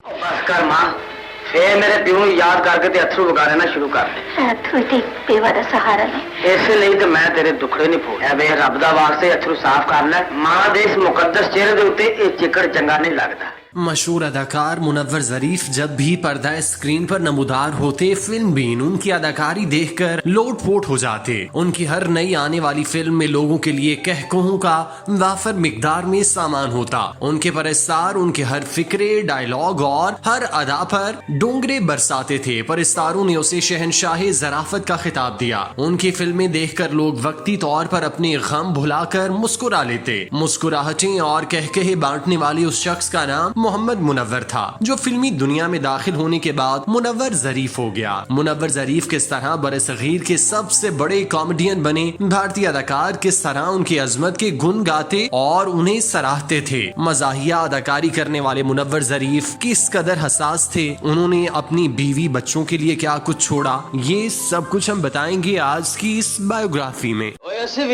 बस कर मां, फिर मेरे प्यो याद करके ते अथरू वगा लेना शुरू कर दे। अथरू ते पेवा दा सहारा ने ऐसे नहीं तो मैं तेरे दुखड़े नहीं फोड़। वे रब दा वास्ते अथरू साफ कर ले। मां दे इस मुकद्दस चेहरे दे उत्ते ये चिकड़ चंगा नहीं लगता। मशहूर अदाकार मुनव्वर ज़रीफ जब भी पर्दा स्क्रीन पर नमूदार होते, फिल्म बीन उनकी अदाकारी देखकर लोटपोट हो जाते। उनकी हर नई आने वाली फिल्म में लोगों के लिए कहकोहों का वाफर मिकदार में सामान होता। उनके परस्तार उनके हर फिक्रे, डायलॉग और हर अदा पर डोंगरे बरसाते थे। परस्तारों ने उसे शहनशाहे ज़राफत का खिताब दिया। उनकी फिल्में देखकर लोग वक्ती तौर पर अपने गम भुलाकर मुस्कुरा लेते। मुस्कुराहटें और कहकहे बांटने वाले उस शख्स का नाम मोहम्मद मुनव्वर था, जो फिल्मी दुनिया में दाखिल होने के बाद मुनव्वर ज़रीफ हो गया। मुनव्वर ज़रीफ किस तरह बरसगीर के सबसे बड़े कॉमेडियन बने, भारतीय अदाकार किस तरह उनकी अजमत के गुण गाते और उन्हें सराहते थे। मज़ाहिया अदाकारी करने वाले मुनव्वर ज़रीफ किस कदर हसास थे, उन्होंने अपनी बीवी बच्चों के लिए क्या कुछ छोड़ा, ये सब कुछ हम बताएंगे आज की इस बायोग्राफी में।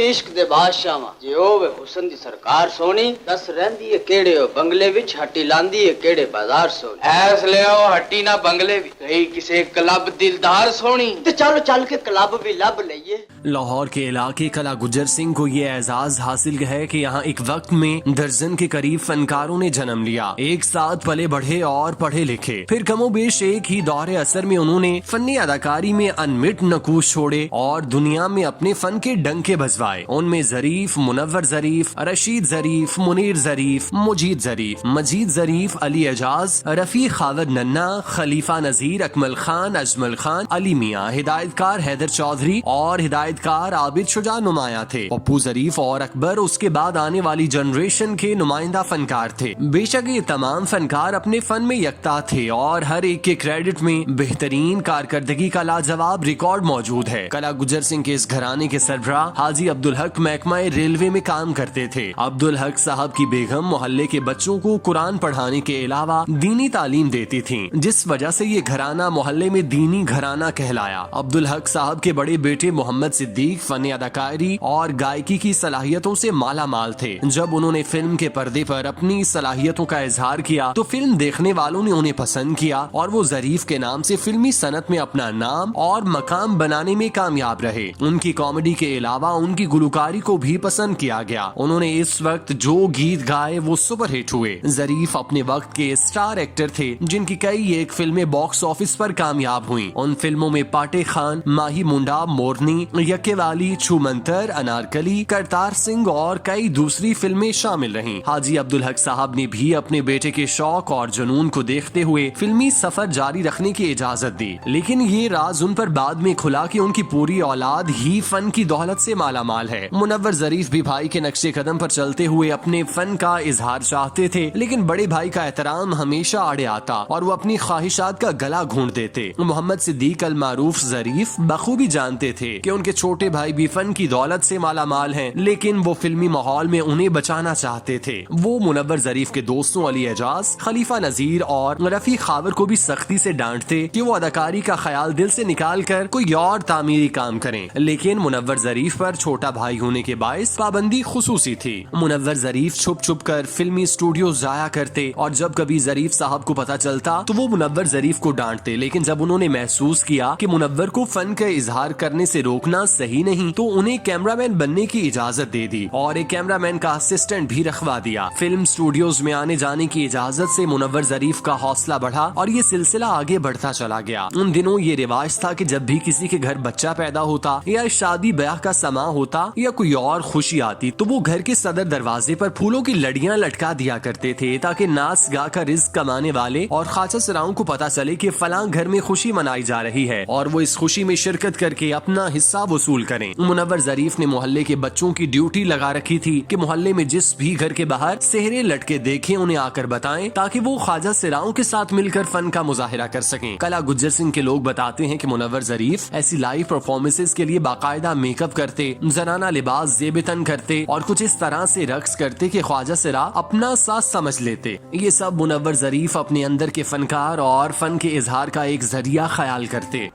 इश्क दे बादशाह जे होवे हुसन दी सरकार सोनी, दस रहंदी है केड़े हो बंगले विच, हट्टी लांदी है केड़े बाजार सोनी। ऐस ले आओ हट्टी ना बंगले भी, कहीं किसे क्लब दिलदार सोनी, ते चलो चल के क्लब भी लब लइए। लाहौर के इलाके कला गुज्जर सिंह को ये एजाज हासिल है कि यहाँ एक वक्त में दर्जन के करीब फनकारों ने जन्म लिया। एक साथ पले बढ़े और पढ़े लिखे, फिर कमोबेश एक ही दौरे असर में उन्होंने फन्नी अदाकारी में अनमिट नकूश छोड़े और दुनिया में अपने फन के डंके बजवाए। उनमें ज़रीफ, मुनव्वर ज़रीफ, रशीद ज़रीफ, मुनीर ज़रीफ, मजीद ज़रीफ, अली एजाज, रफी खावद नन्ना, खलीफा नजीर, अकमल खान, अजमल खान, अली मियाँ, हिदायतकार हैदर चौधरी और हिदायतकार आबिद शुजा नुमाया थे। पप्पू ज़रीफ और अकबर उसके बाद आने वाली जनरेशन के नुमाइंदा फनकार थे। बेशक ये तमाम फनकार अपने फन में यकता थे और हर एक के क्रेडिट में बेहतरीन कारकर्दगी का लाजवाब रिकॉर्ड मौजूद है। कला गुज्जर सिंह के इस घराने के सरबराह हाजी अब्दुल हक महकमा रेलवे में काम करते थे। अब्दुल हक साहब की बेगम मोहल्ले के बच्चों को कुरान पढ़ाने के अलावा दीनी तालीम देती थीं, जिस वजह से ये घराना मोहल्ले में दीनी घराना कहलाया। अब्दुल हक साहब के बड़े बेटे मोहम्मद सिद्दीक फन अदाकारी और गायकी की सलाहियतों से माला माल थे। जब उन्होंने फिल्म के पर्दे पर अपनी सलाहियतों का इजहार किया तो फिल्म देखने वालों ने उन्हें पसंद किया और वो ज़रीफ के नाम से फिल्मी सनत में अपना नाम और मकाम बनाने में कामयाब रहे। उनकी कॉमेडी के अलावा उनकी गुलकारी को भी पसंद किया गया। उन्होंने इस वक्त जो गीत गाए वो सुपरहिट हुए। ज़रीफ अपने वक्त के स्टार एक्टर थे, जिनकी कई एक फिल्में बॉक्स ऑफिस पर कामयाब हुईं। उन फिल्मों में पाटे खान, माही मुंडा, मोरनी, यकेवाली, छूमंतर, अनारकली, करतार सिंह और कई दूसरी फिल्में शामिल रहीं। हाजी अब्दुल हक साहब ने भी अपने बेटे के शौक और जुनून को देखते हुए फिल्मी सफर जारी रखने की इजाजत दी, लेकिन ये राज उन पर बाद में खुला कि उनकी पूरी औलाद ही फन की दौलत से माला माल है। मुनव्वर ज़रीफ भी भाई के नक्शे कदम पर चलते हुए अपने फन का इजहार चाहते थे, लेकिन बड़े भाई का एहतराम हमेशा आड़े आता और वो अपनी ख्वाहिशात का गला घोंट देते। मोहम्मद सिद्दीक अल मारूफ ज़रीफ बखूबी जानते थे कि उनके छोटे भाई भी फन की दौलत से माला माल हैं, लेकिन वो फिल्मी माहौल में उन्हें बचाना चाहते थे। वो मुनव्वर ज़रीफ के दोस्तों अली एजाज, खलीफा नजीर और रफी खावर को भी सख्ती से डांटते कि वो अदाकारी का ख्याल दिल से निकाल कर कोई और तामीरी काम करें, लेकिन मुनव्वर ज़रीफ पर छोटा भाई होने के बायस पाबंदी खुसूसी थी। मुनव्वर ज़रीफ छुप छुप कर फिल्मी स्टूडियो जाया करते और जब कभी ज़रीफ साहब को पता चलता तो वो मुनव्वर ज़रीफ को डांटते, लेकिन जब उन्होंने महसूस किया कि मुनव्वर को फन का इजहार करने से रोकना सही नहीं तो उन्हें कैमरामैन बनने की इजाजत दे दी और एक कैमरामैन का असिस्टेंट भी रखवा दिया। फिल्म स्टूडियोज में आने जाने की इजाजत से मुनव्वर ज़रीफ का हौसला बढ़ा और ये सिलसिला आगे बढ़ता चला गया। उन दिनों ये रिवाज था कि जब भी किसी के घर बच्चा पैदा होता या शादी ब्याह का समा होता या कोई और खुशी आती तो वो घर के सदर दरवाजे पर फूलों की लड़ियां लटका दिया करते थे, ताकि नाच गा कर रिज़्क कमाने वाले और खाचा सराओं को पता चले कि फलां घर में खुशी मनाई जा रही है और वो इस खुशी में शिरकत करके अपना हिस्सा वसूल करें। मुनव्वर ज़रीफ ने मोहल्ले के बच्चों की ड्यूटी लगा रखी थी कि मोहल्ले में जिस भी घर के बाहर सेहरे लटके देखें उन्हें आकर बताएं, ताकि वो ख्वाजा सराओं के साथ मिलकर फन का मुजाहिरा कर सकें। कला गुज्जर सिंह के लोग बताते हैं कि मुनव्वर ज़रीफ ऐसी लाइव परफॉर्मेंसेस के लिए बाकायदा मेकअप करते, जनाना लिबास ज़ेबतन करते और कुछ इस तरह से रक्स करते कि ख्वाजा सरा अपना साथ समझ लेते। ये सब मुनव्वर ज़रीफ अपने अंदर के फनकार और फन के इजहार का एक जरिया ख्याल करते।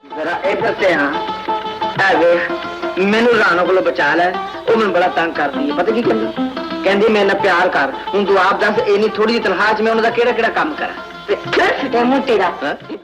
मैनू रानो को बचा लै, मैं बड़ा तंग कर दी, पता की कहंदी मेरे नाल प्यार कर, हुण तू आप दस इन्नी थोड़ी जी तनख्वाह च मैं उन्हां दा केड़ा केड़ा काम करा।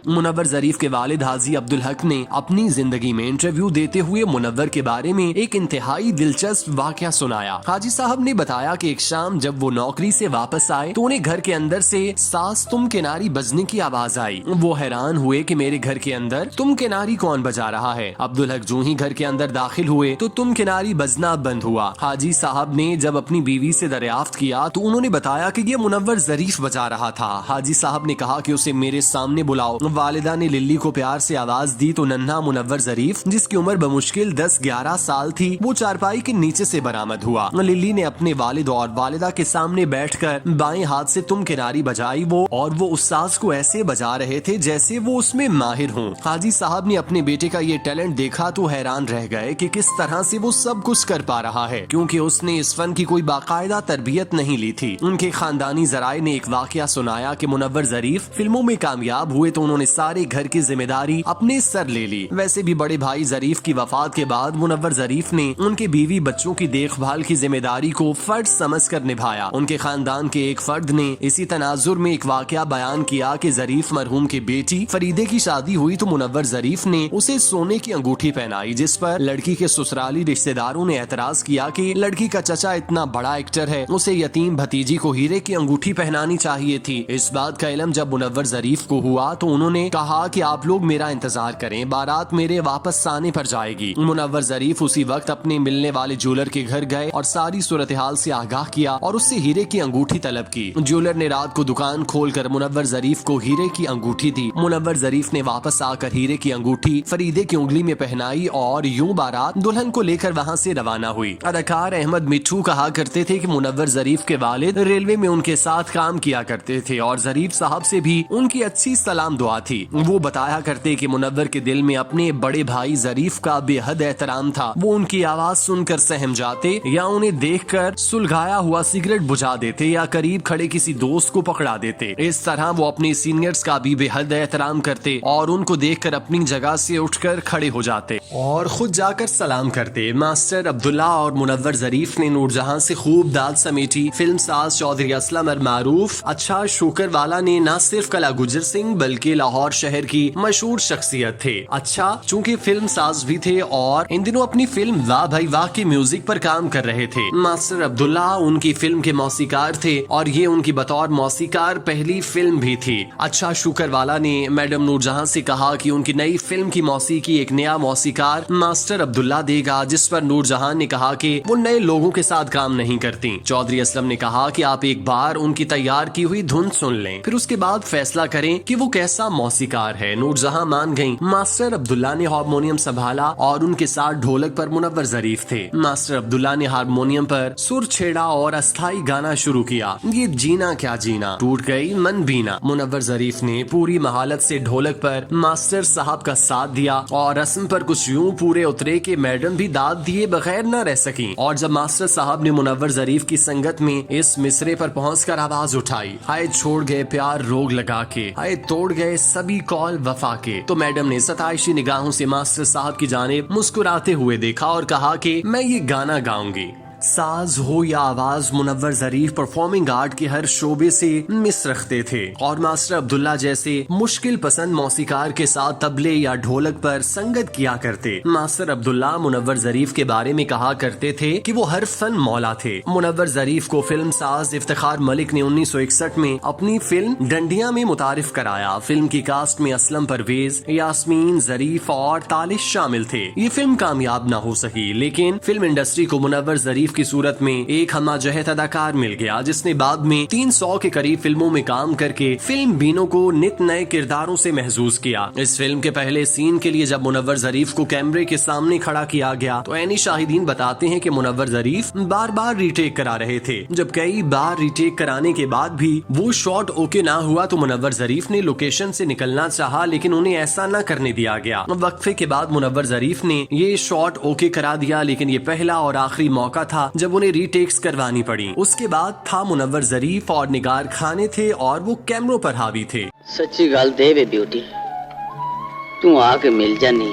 मुनव्वर जरीफ के वालिद हाजी अब्दुल हक ने अपनी जिंदगी में इंटरव्यू देते हुए मुनव्वर के बारे में एक इंतहाई दिलचस्प वाकया सुनाया। हाजी साहब ने बताया कि एक शाम जब वो नौकरी से वापस आए तो उन्हें घर के अंदर से सास तुम किनारी बजने की आवाज आई। वो हैरान हुए कि मेरे घर के अंदर तुम किनारी कौन बजा रहा है। अब्दुल हक जो ही घर के अंदर दाखिल हुए तो तुम किनारी बजना बंद हुआ। हाजी साहब ने जब अपनी बीवी से दरियाफ्त किया तो उन्होंने बताया कि ये मुनव्वर जरीफ बजा रहा था। हाजी साहब ने कहा कि उसे मेरे सामने बुलाओ। वालिदा ने लिल्ली को प्यार से आवाज दी तो नन्हा मुनव्वर जरीफ, जिसकी उम्र बमुश्किल 10-11 साल थी, वो चारपाई के नीचे से बरामद हुआ। लिल्ली ने अपने वालिद और वालिदा के सामने बैठकर बाएं हाथ से तुम किनारी बजाई और वो उस साज को ऐसे बजा रहे थे जैसे वो उसमें माहिर हों। हाजी साहब ने अपने बेटे का ये टैलेंट देखा तो हैरान रह गए कि किस तरह से वो सब कुछ कर पा रहा है, क्योंकि उसने इस फन की कोई बाकायदा तरबियत नहीं ली थी। उनके खानदानी जराए ने एक वाकया सुनाया कि मुनव्वर जरीफ फिल्मों में कामयाब हुए तो उन्होंने सारे घर की जिम्मेदारी अपने सर ले ली। वैसे भी बड़े भाई जरीफ की वफात के बाद मुनव्वर जरीफ ने उनके बीवी बच्चों की देखभाल की जिम्मेदारी को फर्ज समझकर निभाया। उनके खानदान के एक फर्द ने इसी तनाजुर में एक वाकया बयान किया कि जरीफ मरहूम की बेटी फरीदे की शादी हुई तो मुनव्वर जरीफ ने उसे सोने की अंगूठी पहनाई, जिस पर लड़की के ससुराली रिश्तेदारों ने एतराज किया कि लड़की का चचा इतना बड़ा एक्टर है, उसे यतीम भतीजी को हीरे की अंगूठी पहनानी चाहिए थी। इस बात का इल्म जब मुनव्वर जरीफ को हुआ तो उन्होंने कहा कि आप लोग मेरा इंतजार करें, बारात मेरे वापस आने पर जाएगी। मुनव्वर जरीफ उसी वक्त अपने मिलने वाले ज्वेलर के घर गए और सारी सूरत हाल से आगाह किया और उससे हीरे की अंगूठी तलब की। ज्वेलर ने रात को दुकान खोलकर मुनव्वर जरीफ को हीरे की अंगूठी दी। मुनव्वर जरीफ ने वापस आकर हीरे की अंगूठी फरीदे की उंगली में पहनाई और यूं बारात दुल्हन को लेकर वहां से रवाना हुई। अदाकार अहमद मिट्टू कहा करते थे कि मुनव्वर जरीफ के वालिद रेलवे में उनके साथ काम किया करते थे और जरीफ साहब से भी उनकी अच्छी सलाम दुआ थी। वो बताया करते कि मुनव्वर के दिल में अपने बड़े भाई जरीफ का बेहद एहतराम था। वो उनकी आवाज सुनकर सहम जाते या उन्हें देखकर सुलगाया हुआ सिगरेट बुझा देते या करीब खड़े किसी दोस्त को पकड़ा देते। इस तरह वो अपने सीनियर्स का भी बेहद एहतराम करते और उनको देखकर अपनी जगह से उठकर खड़े हो जाते और खुद जाकर सलाम करते। मास्टर अब्दुल्ला और मुनव्वर जरीफ ने नूरजहां से खूब दाद समेटी। फिल्म साज चौधरी असलम और मारूफ अच्छा शुकर वाला ने न सिर्फ कला गुजर सिंह बल्कि लाहौर शहर की मशहूर शख्सियत थे। अच्छा चूँकि फिल्म साज भी थे और इन दिनों अपनी फिल्म वाह भाई वाह के म्यूजिक पर काम कर रहे थे। मास्टर अब्दुल्ला उनकी फिल्म के मौसीकार थे और ये उनकी बतौर मौसीकार पहली फिल्म भी थी। अच्छा शुकर वाला ने मैडम नूरजहां से कहा कि उनकी नई फिल्म की मौसीकी एक नया मौसीकार मास्टर अब्दुल्ला देगा, जिस पर नूरजहां ने कहा कि वो नए लोगों के साथ काम नहीं करती। चौधरी असलम ने कहा कि आप एक बार उनकी तैयार की हुई धुन सुन लें, फिर उसके बाद फैसला करें कि वो कैसा मौसीकार है। नूरजहां मान गईं। मास्टर अब्दुल्ला ने हारमोनियम संभाला और उनके साथ ढोलक पर मुनव्वर जरीफ थे। मास्टर अब्दुल्ला ने हारमोनियम पर सुर छेड़ा और अस्थाई गाना शुरू किया, ये जीना क्या जीना, टूट गई मन बीना। मुनव्वर जरीफ ने पूरी महालत से ढोलक पर मास्टर साहब का साथ दिया और रस्म पर कुछ यूं पूरे उतरे कि मैडम भी दाद दिए बगैर न रह सकी। और जब मास्टर साहब ने मुनव्वर जरीफ की संगत में इस मिसरे पर पहुंचकर आवाज उठाई, हाय छोड़ गए प्यार रोग लगा के, हाय तोड़ गए सभी कॉल वफा के, तो मैडम ने सताइशी निगाहों से मास्टर साहब की जानिब मुस्कुराते हुए देखा और कहा कि मैं ये गाना गाऊंगी। साज हो या आवाज, मुनव्वर जरीफ परफॉर्मिंग आर्ट के हर शोबे से मिस रखते थे और मास्टर अब्दुल्ला जैसे मुश्किल पसंद मौसीकार के साथ तबले या ढोलक पर संगत किया करते। मास्टर अब्दुल्ला मुनव्वर जरीफ के बारे में कहा करते थे कि वो हर फन मौला थे। मुनव्वर जरीफ को फिल्म साज इफ्तिखार मलिक ने 1961 में अपनी फिल्म डंडिया में मुतारिफ कराया। फिल्म की कास्ट में असलम परवेज, यास्मीन, जरीफ और तालिश शामिल थे। ये फिल्म कामयाब न हो सकी, लेकिन फिल्म इंडस्ट्री को मुनव्वर जरीफ की सूरत में एक हमाजहत अदाकार मिल गया, जिसने बाद में 300 के करीब फिल्मों में काम करके फिल्म बीनों को नित नए किरदारों से महसूस किया। इस फिल्म के पहले सीन के लिए जब मुनव्वर जरीफ को कैमरे के सामने खड़ा किया गया तो ऐनी शाहिदीन बताते हैं कि मुनव्वर जरीफ बार बार रीटेक करा रहे थे। जब कई बार रीटेक कराने के बाद भी वो शॉट ओके ना हुआ तो मुनव्वर जरीफ ने लोकेशन से निकलना चाहा, लेकिन उन्हें ऐसा न करने दिया गया। वक्फे के बाद मुनव्वर जरीफ ने ये शॉट ओके करा दिया, लेकिन ये पहला और आखिरी मौका था जब उन्हें रीटेक्स करवानी पड़ी। उसके बाद था मुनव्वर जरीफ और निगार खाने थे और वो कैमरों पर हावी थे। सच्ची गल दे वे ब्यूटी, तू आके मिल जानी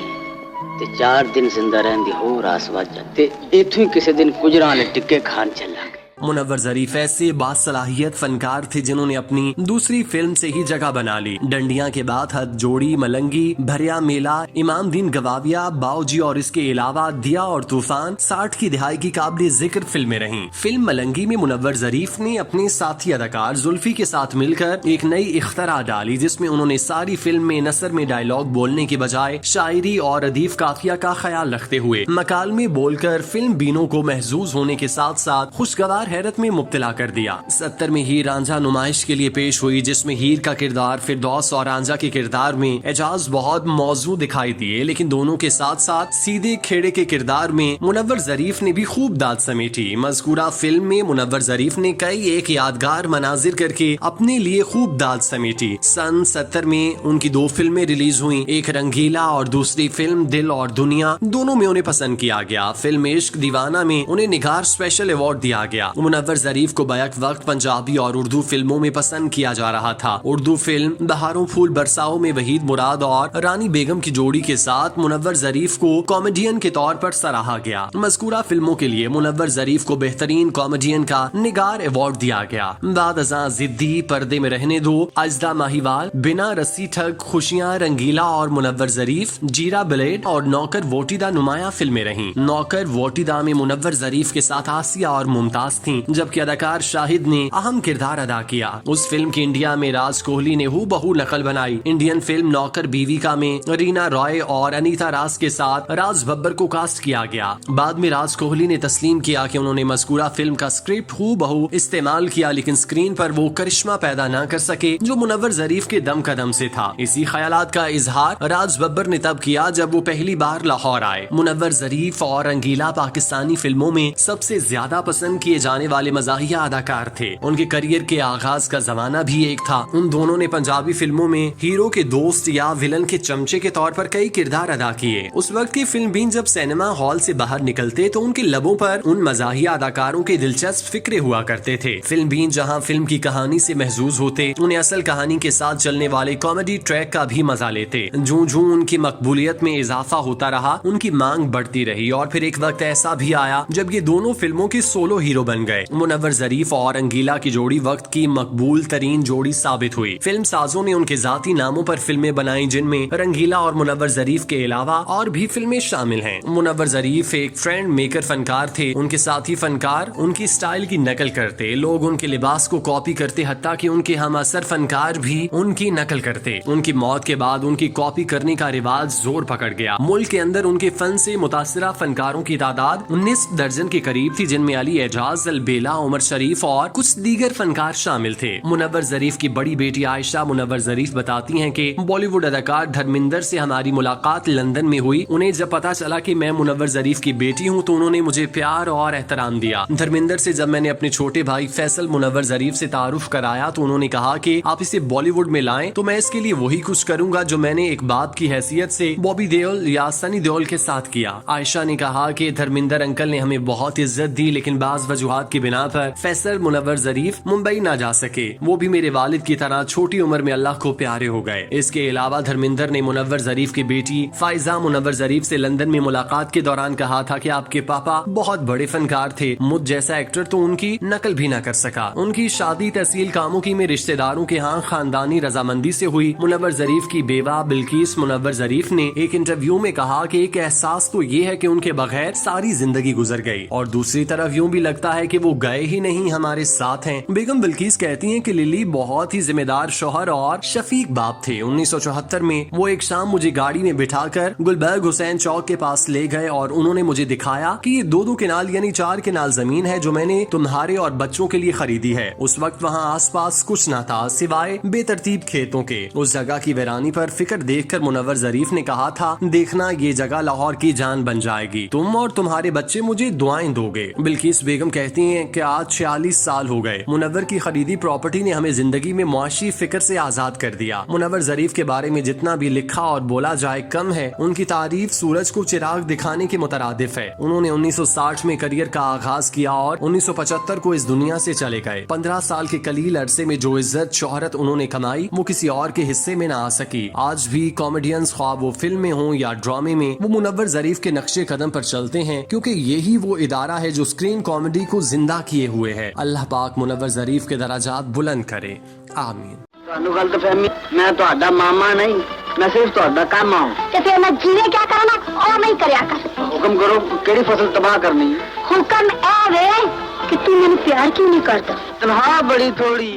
ते 4 दिन जिंदा रहंदी हो रास वज ते इथों ही किसी दिन कुजरा वाले टिक्के खान चलांगे। मुनव्वर जरीफ ऐसे बासलाहियत फनकार थे जिन्होंने अपनी दूसरी फिल्म से ही जगह बना ली। डंडिया के बाद हद जोड़ी, मलंगी, भरिया मेला, इमाम दीन गवाविया, बाऊजी और इसके अलावा दिया और तूफान 60 की दिहाई की काबिल जिक्र फिल्में रहीं। फिल्म मलंगी में मुनव्वर जरीफ ने अपने साथी अदाकार जुल्फी के साथ मिलकर एक नई इख्तरा डाली, जिसमें उन्होंने सारी फिल्म में नसर में डायलॉग बोलने के बजाय शायरी और अदीफ काफिया का ख्याल रखते हुए मकालमे बोलकर फिल्म बीनों को महजूज होने के साथ साथ खुशगवार हैरत में मुब्तला कर दिया। 70 में हीर रांझा नुमाइश के लिए पेश हुई, जिसमें हीर का किरदार फिरदौस और रांझा के किरदार में एजाज बहुत मौजू दिखाई दिए, लेकिन दोनों के साथ साथ सीधे खेड़े के किरदार में मुनव्वर जरीफ ने भी खूब दाद समेटी। मज़कूरा फिल्म में मुनव्वर जरीफ ने कई एक यादगार मनाजिर करके अपने लिए खूब दाद समेटी। सन 70 में उनकी 2 फिल्में रिलीज हुई, एक रंगीला और दूसरी फिल्म दिल और दुनिया। दोनों में उन्हें पसंद किया गया। फिल्म इश्क दीवाना में उन्हें निगार स्पेशल अवार्ड दिया गया। मुनव्वर जरीफ को बैक वक्त पंजाबी और उर्दू फिल्मों में पसंद किया जा रहा था। उर्दू फिल्म बहारों फूल बरसाओं में वहीद मुराद और रानी बेगम की जोड़ी के साथ मुनव्वर जरीफ को कॉमेडियन के तौर पर सराहा गया। मज़कूरा फिल्मों के लिए मुनव्वर जरीफ को बेहतरीन कॉमेडियन का निगार अवार्ड दिया गया। बाद अज़ां, जिद्दी, पर्दे में रहने दो, अजदा माहीवाल, बिना रस्सी ठग, खुशियां, रंगीला और मुनव्वर जरीफ, जीरा ब्लेड और नौकर वोटिदा नुमाया फिल्में रहीं। नौकर वोटिदा में मुनव्वर जरीफ के साथ आसिया और मुमताज थीं, जबकि अदाकार शाहिद ने अहम किरदार अदा किया। उस फिल्म की इंडिया में राज कोहली ने हूबहू नकल बनाई। इंडियन फिल्म नौकर बीविका में रीना रॉय और अनीता राज के साथ राज बब्बर को कास्ट किया गया। बाद में राज कोहली ने तस्लीम किया कि उन्होंने मज़कूरा फिल्म का स्क्रिप्ट हूबहू इस्तेमाल किया, लेकिन स्क्रीन पर वो करिश्मा पैदा न कर सके जो मुनव्वर जरीफ के दम कदम से था। इसी ख्यालात का इजहार राज बब्बर ने तब किया जब वो पहली बार लाहौर आए। मुनव्वर जरीफ और रंगीला पाकिस्तानी फिल्मों में सबसे ज्यादा पसंद किए जाने वाले मज़ाहिया अदाकार थे। उनके करियर के आगाज का जमाना भी एक था। उन दोनों ने पंजाबी फिल्मों में हीरो के दोस्त या विलन के चमचे के तौर पर कई किरदार अदा किए। उस वक्त की फिल्म बीन जब सिनेमा हॉल से बाहर निकलते तो उनके लबों पर उन मज़ाहिया अदाकारों के दिलचस्प फिक्रे हुआ करते थे। फिल्म बीन जहाँ फिल्म की कहानी से महजूज होते, उन्हें असल कहानी के साथ चलने वाले कॉमेडी ट्रैक का भी मजा लेते। जूं जूं उनकी मकबूलियत में इजाफा होता रहा, उनकी मांग बढ़ती रही और फिर एक वक्त ऐसा भी आया जब ये दोनों फिल्मों के सोलो हीरो बन गए। मुनव्वर जरीफ और रंगीला की जोड़ी वक्त की मकबूल तरीन जोड़ी साबित हुई। फिल्म साजों ने उनके जाती नामों पर फिल्में बनाई, जिनमें रंगीला और मुनव्वर जरीफ के अलावा और भी फिल्में शामिल हैं। मुनव्वर जरीफ एक ट्रेंड मेकर फनकार थे। उनके साथी फनकार उनकी स्टाइल की नकल करते, लोग उनके लिबास को कॉपी करते, हत्ता कि उनके हम असर फनकार भी उनकी नकल करते। उनकी मौत के बाद उनकी कॉपी करने का रिवाज जोर पकड़ गया। मुल्क के अंदर उनके फन से मुतासिरा फनकारों की तादाद 19 दर्जन के करीब थी, जिनमें अली एजाज, अलबेला, उमर शरीफ और कुछ दीगर फनकार शामिल थे। मुनव्वर जरीफ की बड़ी बेटी आयशा मुनव्वर जरीफ बताती हैं कि बॉलीवुड अदाकार धर्मिंदर से हमारी मुलाकात लंदन में हुई। उन्हें जब पता चला कि मैं मुनव्वर जरीफ की बेटी हूँ तो उन्होंने मुझे प्यार और एहतराम दिया। धर्मिंदर से जब मैंने अपने छोटे भाई फैसल मुनव्वर जरीफ से तारुफ कराया तो उन्होंने कहा कि आप इसे बॉलीवुड में लाएं तो मैं इसके लिए वही कुछ करूंगा जो मैंने एक बाप की हैसियत से बॉबी देओल या सनी देओल के साथ किया। आयशा ने कहा कि धर्मिंदर अंकल ने हमें बहुत इज्जत दी, लेकिन बाज वजूहात की बिना पर फैसल मुनव्वर जरीफ मुंबई ना जा सके। वो भी मेरे वालिद की तरह छोटी उम्र में अल्लाह को प्यारे हो गए। इसके अलावा धर्मिंदर ने मुनव्वर जरीफ की बेटी फाइजा मुनव्वर जरीफ से लंदन में मुलाकात के दौरान कहा था कि आपके पापा बहुत बड़े फनकार थे, मुझ जैसा एक्टर तो उनकी नकल भी न कर सका। उनकी शादी तहसील कामों में रिश्तेदारों के यहाँ खानदानी रजामंदी से हुई। मुनव्वर जरीफ की बेवा बिल्किस मुनव्वर जरीफ ने एक इंटरव्यू में कहा कि एक एहसास तो ये है कि उनके बगैर सारी जिंदगी गुजर गई और दूसरी तरफ यूं भी लगता है कि वो गए ही नहीं, हमारे साथ हैं। बेगम बिल्किस कहती हैं कि लिली बहुत ही जिम्मेदार शौहर और शफीक बाप थे। 1974 में वो एक शाम मुझे गाड़ी में बिठाकर गुलबर्ग हुसैन चौक के पास ले गए और उन्होंने मुझे दिखाया कि ये 2-2 केनाल यानी 4 केनाल जमीन है जो मैंने तुम्हारे और बच्चों के लिए खरीदी है। उस वक्त वहाँ आसपास कुछ न था सिवाय बेतरतीब खेतों के। उस जगह की वीरानी पर फिक्र देखकर मुनव्वर जरीफ ने कहा था, देखना ये जगह लाहौर की जान बन जाएगी, तुम और तुम्हारे बच्चे मुझे दुआएं दोगे। बिल्किस बेगम कहती हैं कि आज 46 साल हो गए। मुनव्वर की खरीदी प्रॉपर्टी ने हमें जिंदगी में मुआशी फिक्र से आजाद कर दिया। मुनव्वर जरीफ के बारे में जितना भी लिखा और बोला जाए कम है। उनकी तारीफ सूरज को चिराग दिखाने के मुतरादिफ है। उन्होंने 1960 में करियर का आगाज किया और 1975 को इस दुनिया से चले गए। 15 साल के कलील अरसे में जो इज्जत शोहरत उन्होंने कमाई वो किसी और के हिस्से में न आ सकी। आज भी कॉमेडियंस ख्वाब वो फिल्म में हो या ड्रामे में, वो मुनव्वर जरीफ के नक्शे कदम पर चलते हैं, क्योंकि यही वो इदारा है जो स्क्रीन कॉमेडी को जिंदा किए हुए है। अल्लाह पाक मुनव्वर ज़रीफ के दराजात बुलंद करे, आमीन। ਤੁਹਾਨੂੰ ਗਲਤਫਹਿਮੀ, ਮੈਂ ਤੁਹਾਡਾ ਮਾਮਾ ਨਹੀਂ, ਮੈਂ ਸਿਰਫ ਤੁਹਾਡਾ ਕੰਮ ਆਉਂ। ਤੇ ਫਿਰ ਮੈਂ ਜਿਵੇਂ ਕਿਆ ਕਰਨਾ ਉਹ ਨਹੀਂ ਕਰਿਆ ਕਰ। ਹੁਕਮ ਕਰੋ, ਕਿਹੜੀ ਫਸਲ ਤਬਾਹ ਕਰਨੀ ਹੈ? ਹੁਕਮ ਇਹ ਵੇ ਕਿ ਤੂੰ ਮੈਨੂੰ ਪਿਆਰ ਕਿਉਂ ਨਹੀਂ ਕਰਦਾ? ਤਨਖਾਹ ਬੜੀ ਥੋੜੀ।